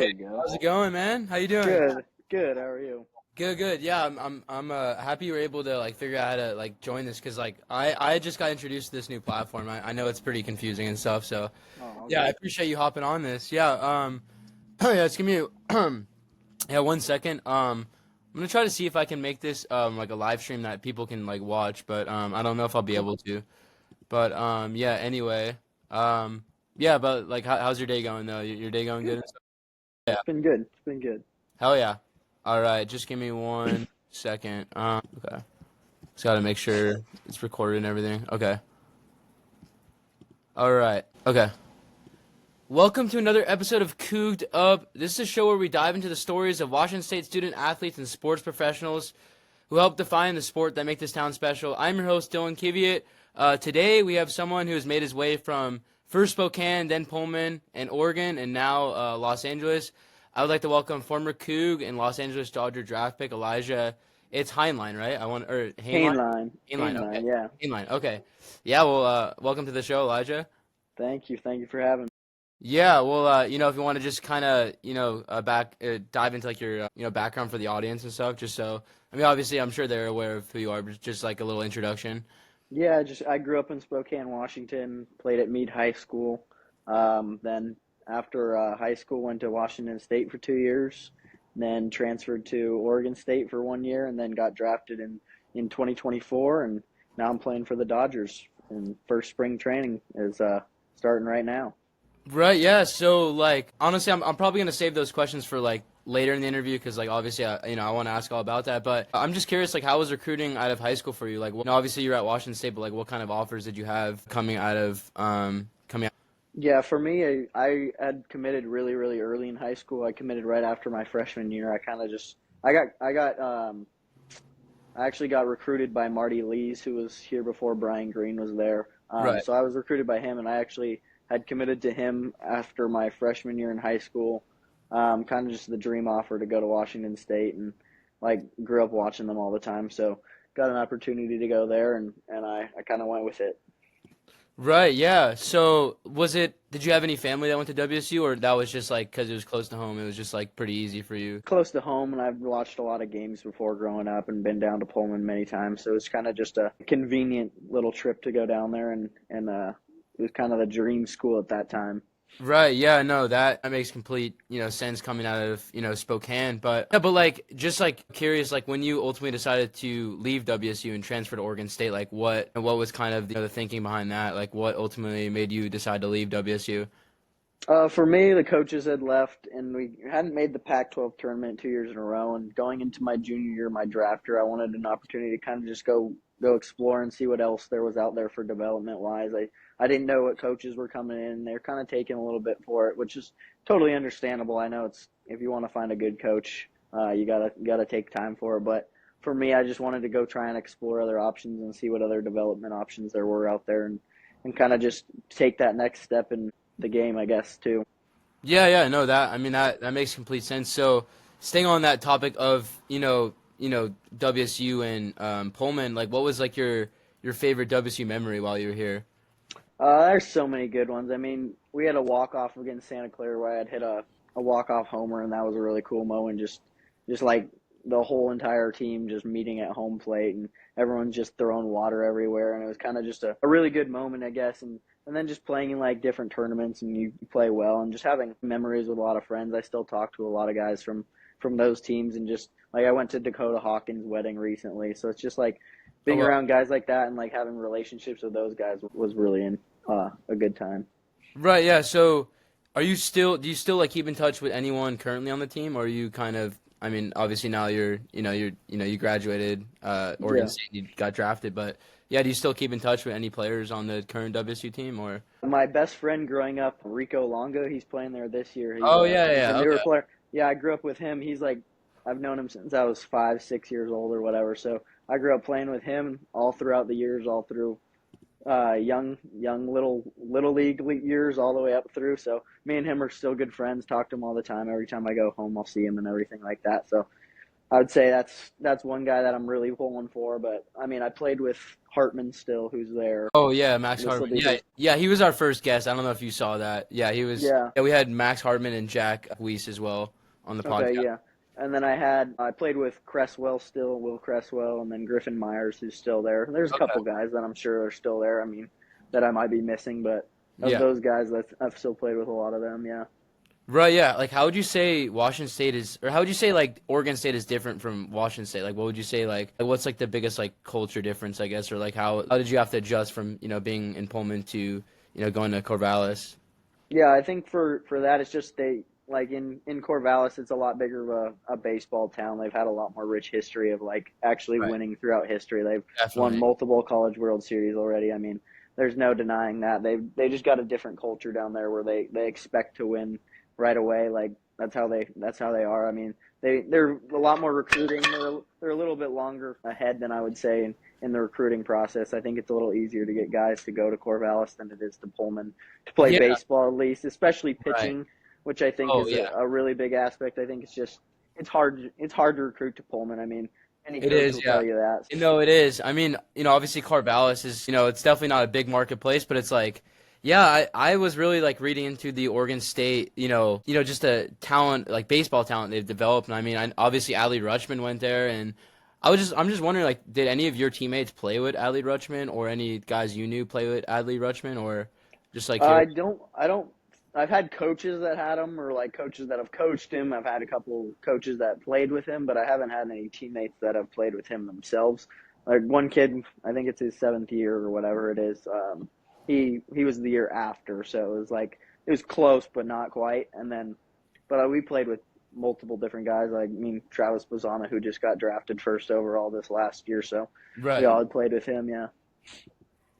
There we go. How's it going, man? How you doing? Good, good. How are you? Good. Yeah, I'm happy you were able to like figure out how to like join this because like I just got introduced to this new platform. I know it's pretty confusing and stuff. So Oh, yeah, I okay. appreciate you hopping on this. Yeah. Yeah. Just give me yeah 1 second. I'm gonna try to see if I can make this like a live stream that people can like watch, but I don't know if I'll be able to. But yeah. Anyway, yeah. But like, how's your day going though? Your day going good Good. and stuff? Yeah. It's been good. It's been good. Hell yeah. All right, just give me 1 second. Okay. Just gotta make sure it's recorded and everything. Okay. All right. Okay. Welcome to another episode of Coug'd Up. This is a show where we dive into the stories of Washington State student athletes and sports professionals who help define the sport that make this town special. I'm your host, Dylan Kiviat. Today we have someone who has made his way from first Spokane, then Pullman and Oregon, and now Los Angeles. I would like to welcome former Coug and Los Angeles Dodger draft pick Elijah. It's Hainline, right? Hainline. Hainline. Hainline. Okay. Hainline, yeah. Hainline. Okay. Yeah. Well, welcome to the show, Elijah. Thank you. Thank you for having me. Yeah. Well, if you want to just kind of, dive into like your, background for the audience and stuff, just so. I mean, obviously, I'm sure they're aware of who you are, but just like a little introduction. Yeah, I grew up in Spokane, Washington, played at Meade High School. Then after high school, went to Washington State for 2 years, then transferred to Oregon State for 1 year, and then got drafted in 2024, and now I'm playing for the Dodgers. And first spring training is starting right now. Right, yeah. So, like, honestly, I'm probably gonna save those questions for like later in the interview because, like, obviously, I want to ask all about that. But I'm just curious, like, how was recruiting out of high school for you? Like, obviously you're at Washington State, but like, what kind of offers did you have coming out of coming out? Yeah, for me, I had committed really, really early in high school. I committed right after my freshman year. I kind of just I actually got recruited by Marty Lees, who was here before Brian Green was there. Right. So I was recruited by him, and I actually had committed to him after my freshman year in high school. Kind of just the dream offer to go to Washington State, and like grew up watching them all the time. So got an opportunity to go there, and I kind of went with it. Right, yeah. So, did you have any family that went to WSU, or that was just like because it was close to home, it was just like pretty easy for you? Close to home, and I've watched a lot of games before growing up and been down to Pullman many times. So it's kind of just a convenient little trip to go down there, and it was kind of the dream school at that time. Right, yeah, no, that makes complete, sense coming out of, Spokane. But yeah, but like just like curious, like when you ultimately decided to leave WSU and transfer to Oregon State, like what was kind of the thinking behind that? Like what ultimately made you decide to leave WSU? For me, the coaches had left, and we hadn't made the Pac-12 tournament 2 years in a row. And going into my junior year, my draft year, I wanted an opportunity to kind of just go explore and see what else there was out there for development wise. I didn't know what coaches were coming in. They're kind of taking a little bit for it, which is totally understandable. I know it's if you want to find a good coach, you gotta take time for it. But for me, I just wanted to go try and explore other options and see what other development options there were out there, and kind of just take that next step in the game, I guess, too. Yeah, no, that makes complete sense. So, staying on that topic of WSU and Pullman, like what was like your favorite WSU memory while you were here? There's so many good ones. I mean, we had a walk-off against Santa Clara where I had hit a walk-off homer, and that was a really cool moment. Just like the whole entire team just meeting at home plate, and everyone's just throwing water everywhere, and it was kind of just a really good moment, I guess. And then just playing in like different tournaments, and you play well, and just having memories with a lot of friends. I still talk to a lot of guys from those teams, and just like I went to Dakota Hawkins' wedding recently, so it's just like Oh, being well. around guys like that and like having relationships with those guys was really a good time. Right, yeah. So, do you still like keep in touch with anyone currently on the team, or are you kind of, I mean, obviously now you graduated, Oregon Yeah. State, you got drafted, but yeah, do you still keep in touch with any players on the current WSU team, or? My best friend growing up, Rico Longo, he's playing there this year. Oh, yeah, He's a yeah, newer okay. player. Yeah, I grew up with him. He's like I've known him since I was 5, 6 years old or whatever. So I grew up playing with him all throughout the years, all through young little league years, all the way up through. So me and him are still good friends. Talk to him all the time. Every time I go home, I'll see him and everything like that. So I would say that's one guy that I'm really pulling for. But I mean, I played with Hartman still, who's there. Oh yeah, Max This will Hartman. be Yeah, his. yeah, he was our first guest. I don't know if you saw that. Yeah, he was. Yeah. Yeah, we had Max Hartman and Jack Weiss as well on the Okay. podcast. Yeah. And then I played with Cresswell still, Will Cresswell, and then Griffin Myers, who's still there. There's a couple Okay. guys that I'm sure are still there. I mean, that I might be missing, but of Yeah. those guys, I've still played with a lot of them. Yeah. Right, yeah. Like, how would you say Washington State is, or how would you say like Oregon State is different from Washington State? Like, what would you say like what's like the biggest like culture difference, I guess, or like how did you have to adjust from being in Pullman to going to Corvallis? Yeah, I think for that, it's just they like in Corvallis, it's a lot bigger of a baseball town. They've had a lot more rich history of like actually Right. winning throughout history. They've won Definitely. multiple College World Series already. I mean, there's no denying that. They just got a different culture down there where they expect to win right away. Like that's how they are. I mean, they're a lot more recruiting. They're a little bit longer ahead than I would say in the recruiting process. I think it's a little easier to get guys to go to Corvallis than it is to Pullman to play Yeah, baseball, at least, especially right. pitching, which I think Oh is yeah. a really big aspect. I think it's hard to recruit to Pullman. I mean, any It coach is, will yeah. tell you that. No, it is. I mean, obviously Corvallis is, it's definitely not a big marketplace, but it's like, yeah, I was really like reading into the Oregon State, just a talent, like baseball talent they've developed. And I mean, obviously Adley Rutschman went there, and I'm just wondering, like, did any of your teammates play with Adley Rutschman, or any guys you knew play with Adley Rutschman, or just like here? I don't. I've had coaches that had him, or like coaches that have coached him. I've had a couple coaches that played with him, but I haven't had any teammates that have played with him themselves. Like one kid, I think it's his seventh year or whatever it is. He was the year after, so it was close but not quite. And then, but we played with multiple different guys. Like I mean, Travis Bazana, who just got drafted first overall this last year, so we Right. all had played with him. Yeah.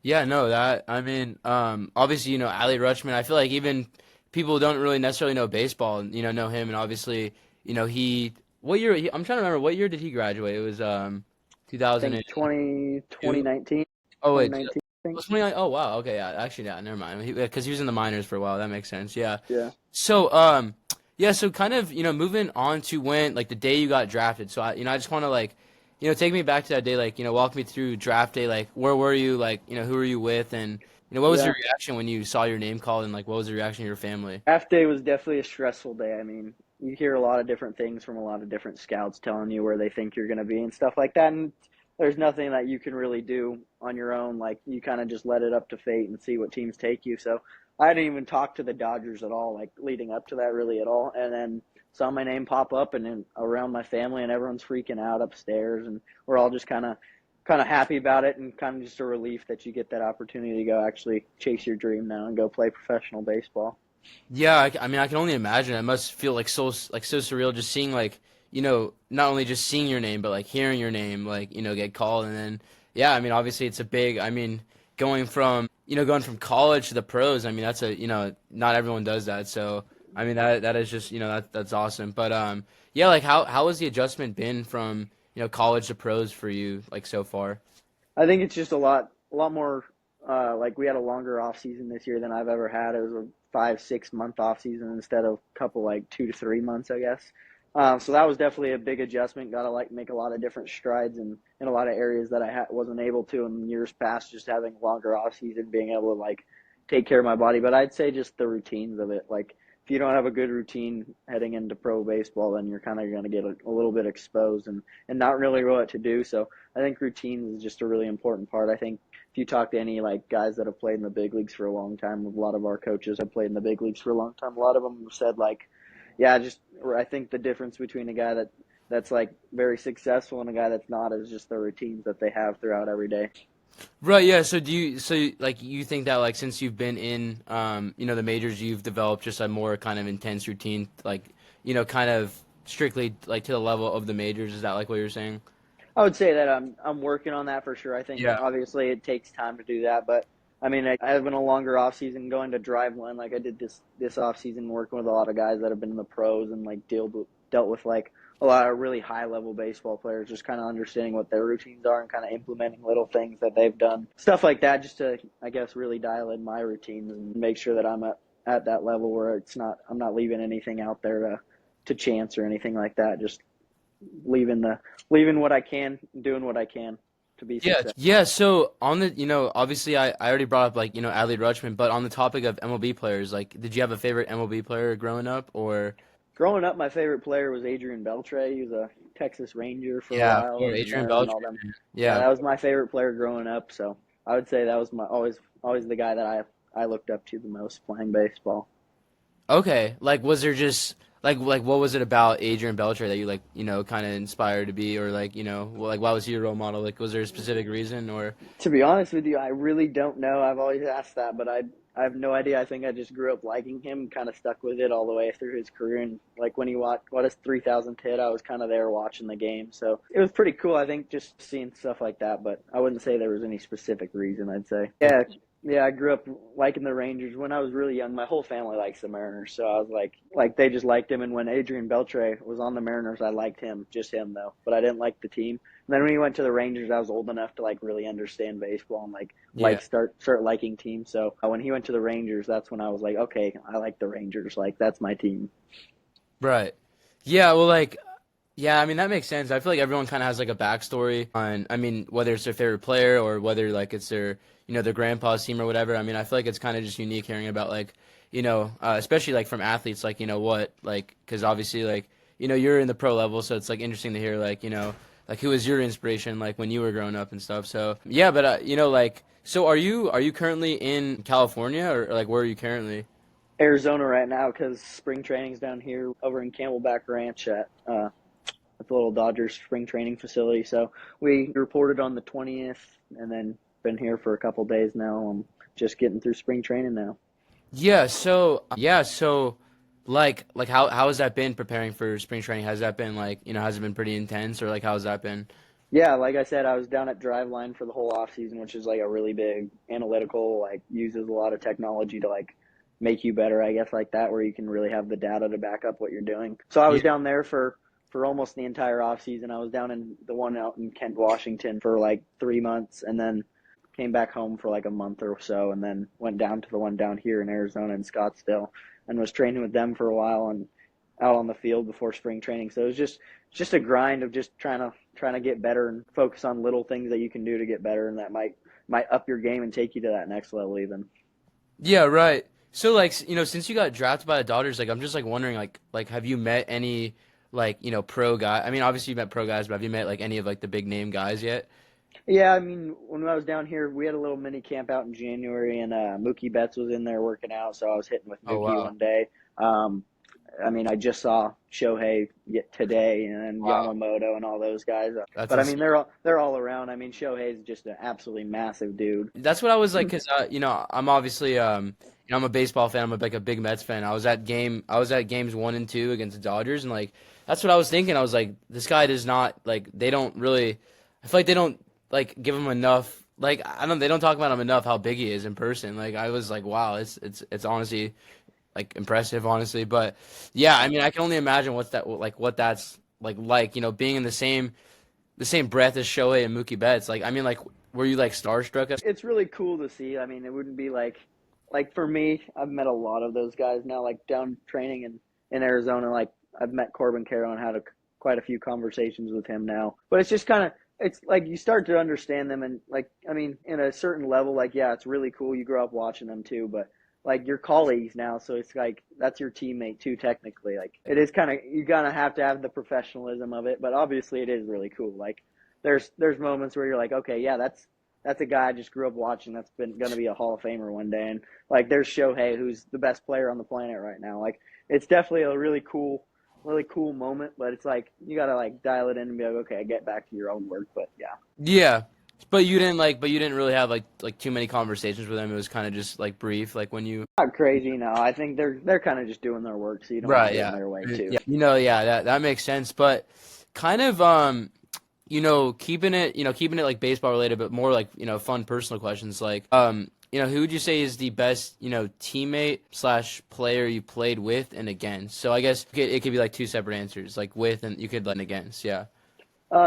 Yeah, no, that I mean, obviously, Ali Rutschman. I feel like even people who don't really necessarily know baseball, know him, and obviously, he. What year? I'm trying to remember. What year did he graduate? It was I think 2002. 2019, Oh wait, 2019, I think. 29. Oh wow. Okay, yeah. Actually, yeah. Never mind. Because he was in the minors for a while. That makes sense. Yeah. Yeah. So yeah. So kind of moving on to when like the day you got drafted. So I just want to like take me back to that day. Like walk me through draft day. Like where were you? Like who were you with? And what was Yeah. your reaction when you saw your name called? And like what was the reaction of your family? Draft day was definitely a stressful day. I mean, you hear a lot of different things from a lot of different scouts telling you where they think you're going to be and stuff like that. And there's nothing that you can really do on your own. Like, you kind of just let it up to fate and see what teams take you. So I didn't even talk to the Dodgers at all, like leading up to that really at all. And then saw my name pop up and then around my family, and everyone's freaking out upstairs. And we're all just kind of happy about it, and kind of just a relief that you get that opportunity to go actually chase your dream now and go play professional baseball. Yeah, I mean, I can only imagine. It must feel like so surreal just seeing like not only just seeing your name, but like hearing your name like get called, and then yeah, I mean, obviously it's a big. I mean, going from college to the pros. I mean, that's a not everyone does that. So I mean that is just that's awesome. But yeah, like how has the adjustment been from college to pros for you like so far? I think it's just a lot more. Like we had a longer off season this year than I've ever had. It was a 5 6 month off season instead of a couple like 2 to 3 months, I guess. So that was definitely a big adjustment. Got to like make a lot of different strides in a lot of areas that wasn't able to in years past. Just having a longer off season, being able to like take care of my body. But I'd say just the routines of it. Like if you don't have a good routine heading into pro baseball, then you're kind of going to get a little bit exposed and not really know what to do. So I think routines is just a really important part. I think if you talk to any like guys that have played in the big leagues for a long time, a lot of our coaches have played in the big leagues for a long time. A lot of them have said like, yeah, just I think the difference between a guy that's like very successful and a guy that's not is just the routines that they have throughout every day. Right, yeah. Like you think that like since you've been in the majors, you've developed just a more kind of intense routine, like kind of strictly like to the level of the majors. Is that like what you're saying? I would say that I'm working on that for sure. I think Yeah. obviously it takes time to do that, but I mean I have been a longer off season going to drive one like I did this off season working with a lot of guys that have been in the pros and like dealt with like a lot of really high level baseball players, just kind of understanding what their routines are and kind of implementing little things that they've done, stuff like that, just to I guess really dial in my routines and make sure that I'm at that level where I'm not leaving anything out there to chance or anything like that. Just leaving what I can, doing what I can to be Yeah, successful. yeah. So on the, obviously I already brought up like, Adley Rutschman, but on the topic of MLB players, like, did you have a favorite MLB player growing up, or? Growing up, my favorite player was Adrian Beltre. He was a Texas Ranger for a Yeah, while, for and Adrian Marin and Belcher. all them. Yeah, Yeah, that was my favorite player growing up. So I would say that was my always the guy that I looked up to the most playing baseball. okay. Like, was there just like what was it about Adrian Belcher that you like, kind of inspired to be, or like, like why was he your role model? Like, was there a specific reason, or? To be honest with you, I really don't know. I've always asked that, but I have no idea. I think I just grew up liking him, kind of stuck with it all the way through his career. And like when he what his 3,000th hit, I was kind of there watching the game, so it was pretty cool. I think just seeing stuff like that, but I wouldn't say there was any specific reason. I'd say, yeah, I grew up liking the Rangers when I was really young. My whole family likes the Mariners, so I was like they just liked him. And when Adrian Beltre was on the Mariners, I liked him, just him though, but I didn't like the team. And then when he went to the Rangers, I was old enough to like really understand baseball and Yeah. start liking teams. So when he went to the Rangers, that's when I was like, okay, I like the Rangers. Like that's my team. Right. Yeah, well, like, yeah, I mean, that makes sense. I feel like everyone kind of has like a backstory on, I mean, whether it's their favorite player or whether like it's their, their grandpa's team or whatever. I mean, I feel like it's kind of just unique hearing about like, especially like from athletes, like, what, like, because obviously, like, you're in the pro level, so it's like interesting to hear, like, like who was your inspiration, like when you were growing up and stuff. So, yeah, but, like, so are you currently in California or like where are you currently? Arizona right now because spring training's down here over in Camelback Ranch at the little Dodgers spring training facility. So we reported on the 20th and then been here for a couple days now. I'm just getting through spring training now. Yeah, so like how has that been preparing for spring training? Has that been like, has it been pretty intense or like how's that been? Yeah, like I said, I was down at Driveline for the whole off season, which is like a really big analytical, like uses a lot of technology to like make you better, I guess, like that, where you can really have the data to back up what you're doing. So I was Yeah. down there for almost the entire off season. I was down in the one out in Kent, Washington for like 3 months, and then came back home for like a month or so, and then went down to the one down here in Arizona in Scottsdale, and was training with them for a while and out on the field before spring training. So it was just a grind of just trying to get better and focus on little things that you can do to get better, and that might up your game and take you to that next level even. Yeah, right. So like, since you got drafted by the Dodgers, like I'm just like wondering like have you met any like, pro guy? I mean, obviously you met pro guys, but have you met like any of like the big name guys yet? Yeah, I mean, when I was down here, we had a little mini camp out in January, and Mookie Betts was in there working out, so I was hitting with Oh Mookie wow. one day. Um, I mean, I just saw Shohei today, and then Wow. Yamamoto and all those guys. That's But I insane. mean, they're all around. I mean, Shohei's just an absolutely massive dude. That's what I was like, cause I'm obviously I'm a baseball fan. I'm like a big Mets fan. I was at games 1 and 2 against the Dodgers, and like that's what I was thinking. I was like, this guy does not like. They don't really. I feel like they don't like give him enough. Like I don't. They don't talk about him enough. How big he is in person. Like I was like, wow, it's honestly like impressive, honestly. But yeah, I mean, I can only imagine what that's like. Being in the same breath as Shohei and Mookie Betts. Like I mean, like were you like starstruck? It's really cool to see. I mean, it wouldn't be like for me, I've met a lot of those guys now, like down training in Arizona. Like I've met Corbin Carroll and had quite a few conversations with him now. But it's just kind of it's like you start to understand them, and like I mean, in a certain level, like yeah, it's really cool. You grow up watching them too, but like your colleagues now, so it's like that's your teammate too. Technically, like it is kind of you gotta have to have the professionalism of it, but obviously it is really cool. Like there's moments where you're like, okay, yeah, that's a guy I just grew up watching that's been going to be a Hall of Famer one day. And like there's Shohei, who's the best player on the planet right now. Like it's definitely a really cool moment, but it's like you got to like dial it in and be like, okay, get back to your own work. But yeah, Yeah, but you didn't really have like too many conversations with them. It was kind of just like brief, like when you. not crazy. No, I think they're kind of just doing their work, so you don't want to Right. get in Yeah. their way too. Yeah. Yeah, that makes sense. But kind of keeping it like baseball related, but more like fun personal questions. Like who would you say is the best teammate slash player you played with and against? So I guess it could be like two separate answers, like with and you could like and against. Yeah.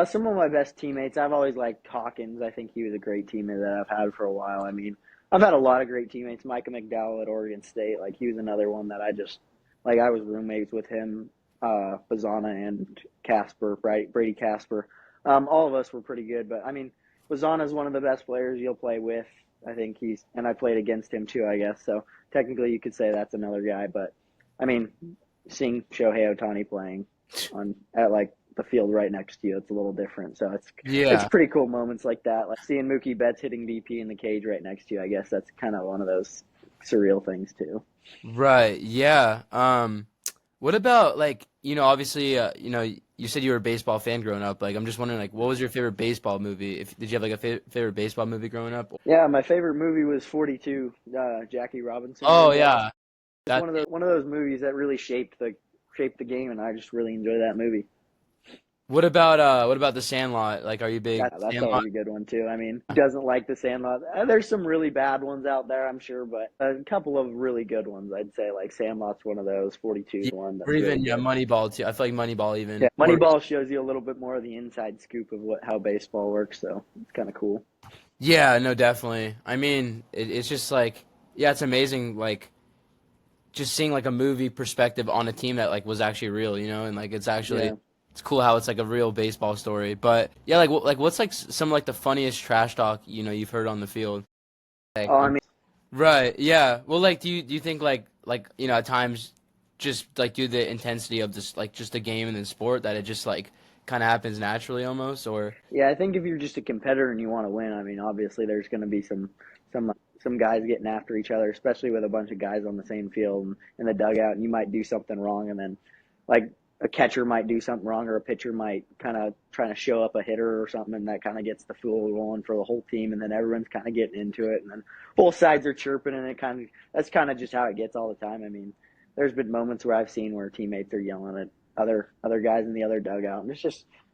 Some of my best teammates, I've always liked Hawkins. I think he was a great teammate that I've had for a while. I mean, I've had a lot of great teammates. Micah McDowell at Oregon State, like he was another one that I just like. I was roommates with him Bazana and Casper, right? Brady Casper. All of us were pretty good, but I mean, Bazana is one of the best players you'll play with. I think and I played against him too, I guess. So technically, you could say that's another guy. But I mean, seeing Shohei Ohtani playing at like the field right next to you, it's a little different. So it's Yeah. pretty cool moments like that. Like seeing Mookie Betts hitting BP in the cage right next to you, I guess that's kind of one of those surreal things too. Right. Yeah. What about like, obviously, you said you were a baseball fan growing up. Like, I'm just wondering, like, what was your favorite baseball movie? Did you have like a favorite baseball movie growing up? Yeah, my favorite movie was 42, Jackie Robinson Oh movie. yeah. It's That one of those movies that really shaped the game, and I just really enjoy that movie. what about The Sandlot? Like, are you a big That's Sandlot? always a good one too. I mean, who doesn't like the Sandlot? There's some really bad ones out there, I'm sure, but a couple of really good ones. I'd say like Sandlot's one of those. 42 is Yeah, one or that's really even good. Moneyball too. I feel like Moneyball Yeah, even more. Moneyball shows you a little bit more of the inside scoop of how baseball works, so it's kind of cool. Yeah, no, definitely. I mean, it's just like, yeah, it's amazing. Like, just seeing like a movie perspective on a team that like was actually real, and like Yeah. it's cool how it's like a real baseball story. But yeah, like what's like some like the funniest trash talk you've heard on the field? Like, Oh, I mean, right, yeah. Well, like, do you think like at times just like due to the intensity of this like just the game and the sport that it just like kind of happens naturally almost or yeah, I think if you're just a competitor and you want to win, I mean, obviously there's going to be some some guys getting after each other, especially with a bunch of guys on the same field and in the dugout, and you might do something wrong, and then like a catcher might do something wrong, or a pitcher might kind of trying to show up a hitter or something, and that kind of gets the fuel rolling for the whole team, and then everyone's kind of getting into it, and then both sides are chirping, and that's kind of just how it gets all the time. I mean, there's been moments where I've seen where teammates are yelling at other guys in the other dugout, and it's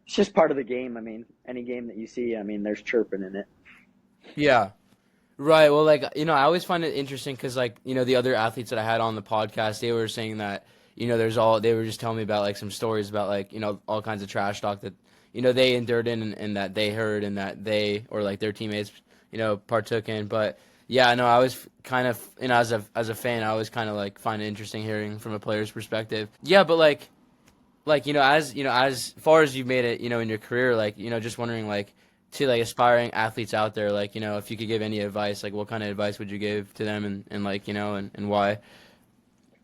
just part of the game. I mean, any game that you see, I mean, there's chirping in it. yeah. Right. Well, like, I always find it interesting because, like, the other athletes that I had on the podcast, they were saying that, they were just telling me about, like, some stories about, like, all kinds of trash talk that, they endured in and that they heard and that they, or, like, their teammates, partook in. But, yeah, no, I was kind of, as a fan, I always kind of, like, find it interesting hearing from a player's perspective. Yeah, but, like as far as you've made it in your career like just wondering like to like aspiring athletes out there like if you could give any advice like what kind of advice would you give to them and like and why.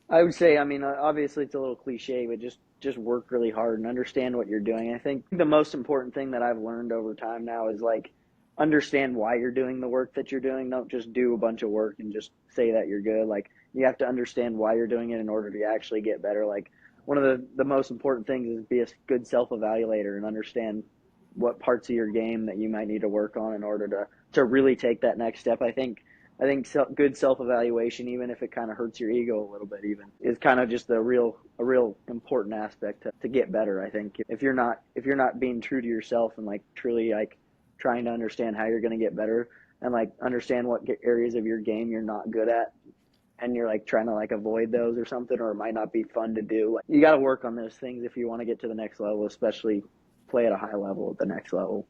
I would say, I mean, obviously it's a little cliche, but just work really hard and understand what you're doing. I think the most important thing that I've learned over time now is like understand why you're doing the work that you're doing. Don't just do a bunch of work and just say that you're good. Like you have to understand why you're doing it in order to actually get better. Like one of the most important things is be a good self-evaluator and understand what parts of your game that you might need to work on in order to really take that next step. I think good self evaluation, even if it kind of hurts your ego a little bit, even is kind of just a real important aspect to get better. I think if you're not being true to yourself and like truly like trying to understand how you're going to get better and like understand what areas of your game you're not good at and you're like trying to like avoid those or something, or it might not be fun to do. Like, you got to work on those things if you want to get to the next level, especially play at a high level at the next level.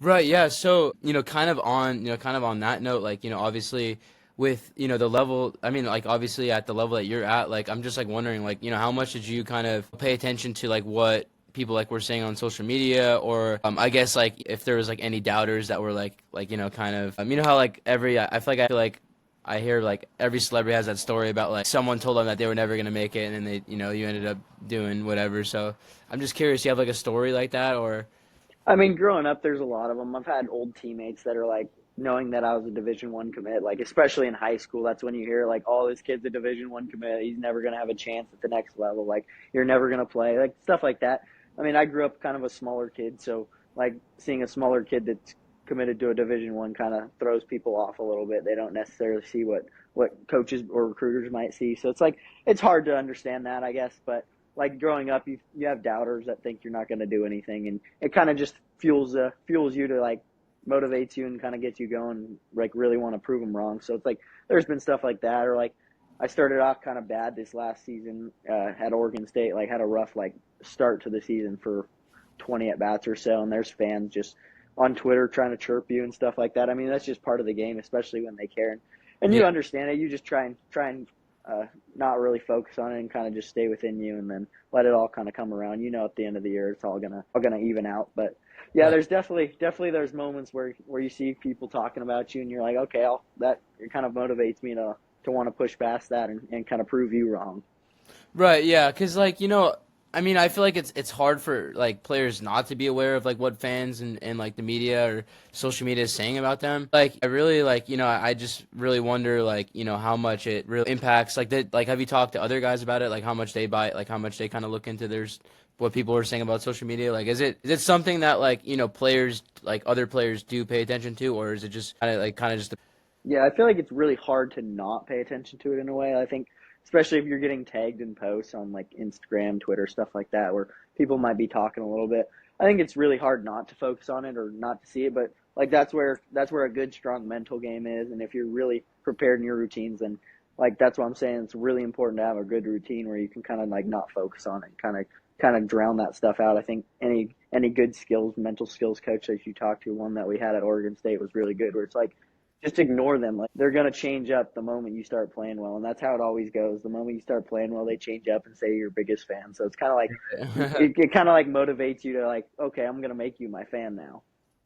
Right, yeah. So, kind of on that note, like, obviously with, the level, I mean, like, obviously at the level that you're at, like, I'm just like wondering, like, how much did you kind of pay attention to like what people like were saying on social media or I guess like if there was like any doubters that were like, kind of, how like I feel like I hear like every celebrity has that story about like someone told them that they were never going to make it and then you ended up doing whatever. So I'm just curious, you have like a story like that or? I mean, growing up, there's a lot of them. I've had old teammates that are like, knowing that I was a Division I commit, like especially in high school, that's when you hear like, "Oh, this kid's a Division I commit. He's never gonna have a chance at the next level. Like, you're never gonna play." Like stuff like that. I mean, I grew up kind of a smaller kid, so like seeing a smaller kid that's committed to a Division I kind of throws people off a little bit. They don't necessarily see what coaches or recruiters might see. So it's like it's hard to understand that, I guess, but like growing up, you have doubters that think you're not going to do anything, and it kind of just fuels you to like motivates you and kind of gets you going, like really want to prove them wrong. So it's like there's been stuff like that, or like I started off kind of bad this last season at Oregon State, like had a rough like start to the season for 20 at bats or so, and there's fans just on Twitter trying to chirp you and stuff like that. I mean, that's just part of the game, especially when they care, and you Yeah. understand it. You just try and not really focus on it and kind of just stay within you, and then let it all kind of come around. At the end of the year, it's all gonna even out. But yeah, Right. there's definitely there's moments where you see people talking about you, and you're like, okay, that it kind of motivates me to want to push past that and kind of prove you wrong. Right, yeah, because I mean, I feel like it's hard for like players not to be aware of like what fans and like the media or social media is saying about them. Like, I really I just really wonder how much it really impacts like that. Like, have you talked to other guys about it? Like, how much they buy, like how much they kind of look into what people are saying about social media. Like, is it something that players like other players do pay attention to, or is it just kind of just Yeah, I feel like it's really hard to not pay attention to it in a way. I think, especially if you're getting tagged in posts on like Instagram, Twitter, stuff like that, where people might be talking a little bit. I think it's really hard not to focus on it or not to see it. But like that's where a good, strong mental game is. And if you're really prepared in your routines, then like that's what I'm saying. It's really important to have a good routine where you can kind of like not focus on it, kind of drown that stuff out. I think any good skills, mental skills coach that you talk to, one that we had at Oregon State was really good, where it's like just ignore them. Like they're gonna change up the moment you start playing well, and that's how it always goes. The moment you start playing well, they change up and say you're your biggest fan. So it's kind of like it kind of like motivates you to like, okay, I'm gonna make you my fan now.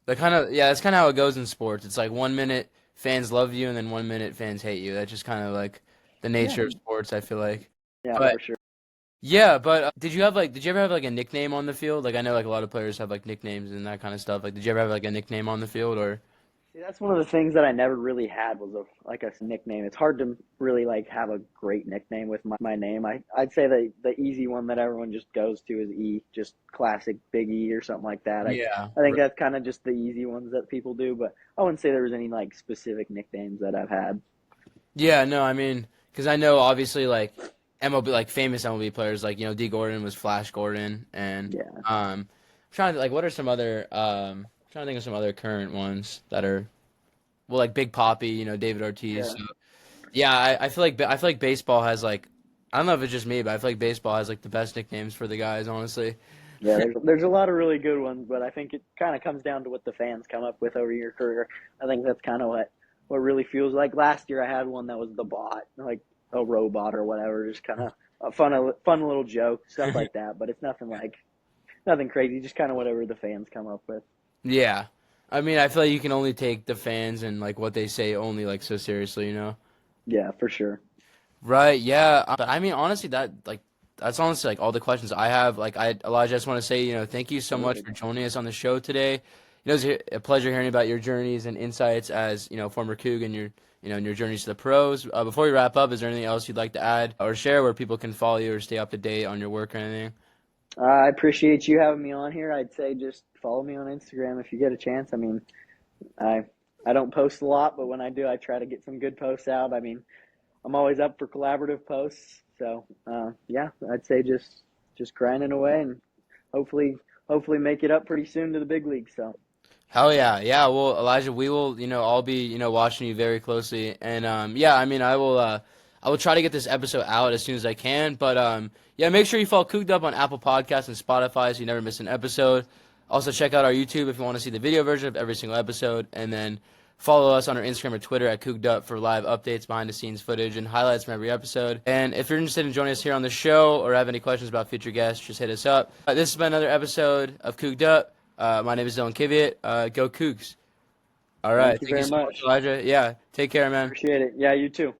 that's kind of how it goes in sports. It's like 1 minute fans love you, and then 1 minute fans hate you. That's just kind of like the Yeah, nature of sports, I feel like. yeah, But for sure. yeah, but did you ever have like a nickname on the field? Like I know like a lot of players have like nicknames and that kind of stuff. Like did you ever have like a nickname on the field or? See, that's one of the things that I never really had was a nickname. It's hard to really like have a great nickname with my name. I'd say the easy one that everyone just goes to is E, just classic Big E or something like that. Yeah. I think that's kind of just the easy ones that people do, but I wouldn't say there was any like specific nicknames that I've had. Yeah, no, I mean, because I know obviously like MLB, like famous MLB players, like D Gordon was Flash Gordon, and Yeah. I'm trying to like what are some other trying to think of some other current ones that are well like Big Poppy, David Ortiz. Yeah. So, yeah, I feel like baseball has like I don't know if it's just me, but I feel like baseball has like the best nicknames for the guys, honestly. Yeah, there's a lot of really good ones, but I think it kind of comes down to what the fans come up with over your career. I think that's kind of what really feels like. Last year I had one that was the bot, like a robot or whatever, just kind of a fun little joke, stuff like that. But it's nothing crazy, just kind of whatever the fans come up with. Yeah, I mean, I feel like you can only take the fans and like what they say only like so seriously. Yeah, for sure. Right, yeah. But I mean, honestly, that's honestly like all the questions I have. Elijah, I just want to say, thank you so much for joining us on the show today. It was a pleasure hearing about your journeys and insights as former Coug and and your journeys to the pros. Before we wrap up, is there anything else you'd like to add or share where people can follow you or stay up to date on your work or anything? I appreciate you having me on here. I'd say just follow me on Instagram if you get a chance. I mean, I I don't post a lot, but when I do, I try to get some good posts out. I mean, I'm always up for collaborative posts. So yeah, I'd say just grinding away and hopefully hopefully make it up pretty soon to the big leagues. So Hell yeah, yeah. Well, Elijah, we will, all be, watching you very closely, and yeah. I mean, I will try to get this episode out as soon as I can. But yeah, make sure you follow Coug'd Up on Apple Podcasts and Spotify so you never miss an episode. Also, check out our YouTube if you want to see the video version of every single episode, and then follow us on our Instagram or Twitter at Coug'd Up for live updates, behind the scenes footage, and highlights from every episode. And if you're interested in joining us here on the show or have any questions about future guests, just hit us up. This has been another episode of Coug'd Up. My name is Dylan Kiviat. Go Cougs. All right. thank you Thank you very so much, much. Elijah. Yeah. Take care, man. Appreciate it. Yeah, you too.